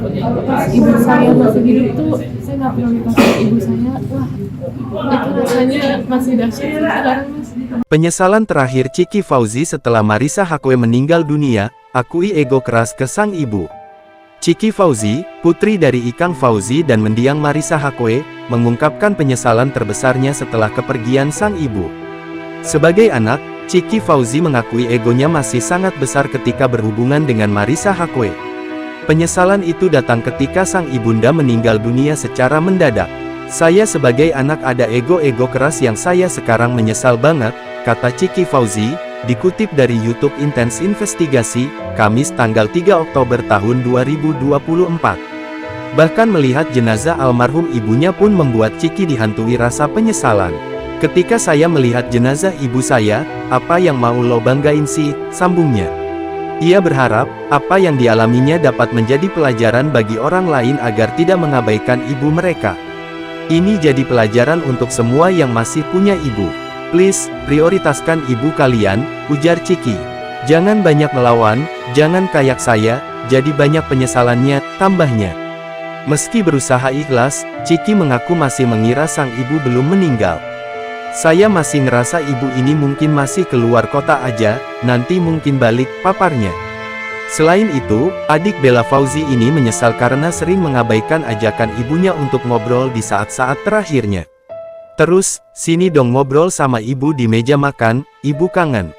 Pas ibu saya masih hidup tuh saya nggak pernah dikasih ibu saya. Wah, itu rasanya masih dahsyat sekarang, Mas. Penyesalan terakhir Chiki Fauzi setelah Marissa Haque meninggal dunia, akui ego keras ke sang ibu. Chiki Fauzi, putri dari Ikang Fauzi dan mendiang Marissa Haque, mengungkapkan penyesalan terbesarnya setelah kepergian sang ibu. Sebagai anak, Chiki Fauzi mengakui egonya masih sangat besar ketika berhubungan dengan Marissa Haque. Penyesalan itu datang ketika sang ibunda meninggal dunia secara mendadak. Saya sebagai anak ada ego-ego keras yang saya sekarang menyesal banget, kata Chiki Fauzi, dikutip dari YouTube Intens Investigasi, Kamis tanggal 3 Oktober tahun 2024. Bahkan melihat jenazah almarhum ibunya pun membuat Chiki dihantui rasa penyesalan. Ketika saya melihat jenazah ibu saya, apa yang mau lo banggain sih, sambungnya. Ia berharap, apa yang dialaminya dapat menjadi pelajaran bagi orang lain agar tidak mengabaikan ibu mereka. Ini jadi pelajaran untuk semua yang masih punya ibu. Please, prioritaskan ibu kalian, ujar Chiki. Jangan banyak melawan, jangan kayak saya, jadi banyak penyesalannya, tambahnya. Meski berusaha ikhlas, Chiki mengaku masih mengira sang ibu belum meninggal. Saya masih ngerasa ibu ini mungkin masih keluar kota aja, nanti mungkin balik, paparnya. Selain itu, adik Bella Fauzi ini menyesal karena sering mengabaikan ajakan ibunya untuk ngobrol di saat-saat terakhirnya. Terus, sini dong ngobrol sama ibu di meja makan, ibu kangen.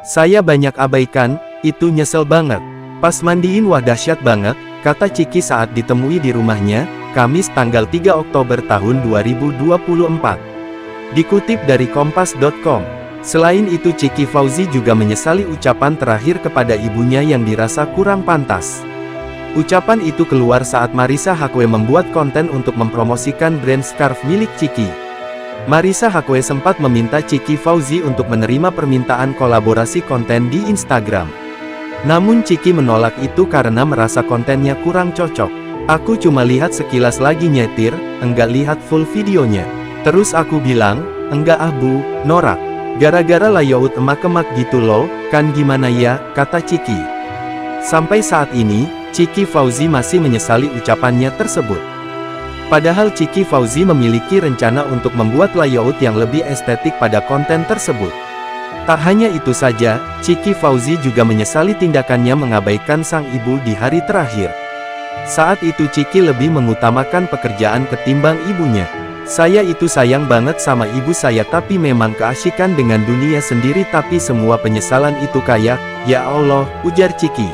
Saya banyak abaikan, itu nyesel banget. Pas mandiin wah dahsyat banget, kata Chiki saat ditemui di rumahnya, Kamis tanggal 3 Oktober tahun 2024. Dikutip dari kompas.com. Selain itu Chiki Fauzi juga menyesali ucapan terakhir kepada ibunya yang dirasa kurang pantas. Ucapan itu keluar saat Marissa Haque membuat konten untuk mempromosikan brand scarf milik Chiki. Marissa Haque sempat meminta Chiki Fauzi untuk menerima permintaan kolaborasi konten di Instagram. Namun Chiki menolak itu karena merasa kontennya kurang cocok. Aku cuma lihat sekilas lagi nyetir, enggak lihat full videonya. Terus aku bilang, enggak ah bu, norak. Gara-gara layout emak-emak gitu loh, kan gimana ya, kata Chiki. Sampai saat ini, Chiki Fauzi masih menyesali ucapannya tersebut. Padahal Chiki Fauzi memiliki rencana untuk membuat layout yang lebih estetik pada konten tersebut. Tak hanya itu saja, Chiki Fauzi juga menyesali tindakannya mengabaikan sang ibu di hari terakhir. Saat itu Chiki lebih mengutamakan pekerjaan ketimbang ibunya. Saya itu sayang banget sama ibu saya tapi memang keasyikan dengan dunia sendiri tapi semua penyesalan itu kayak, ya Allah, ujar Chiki.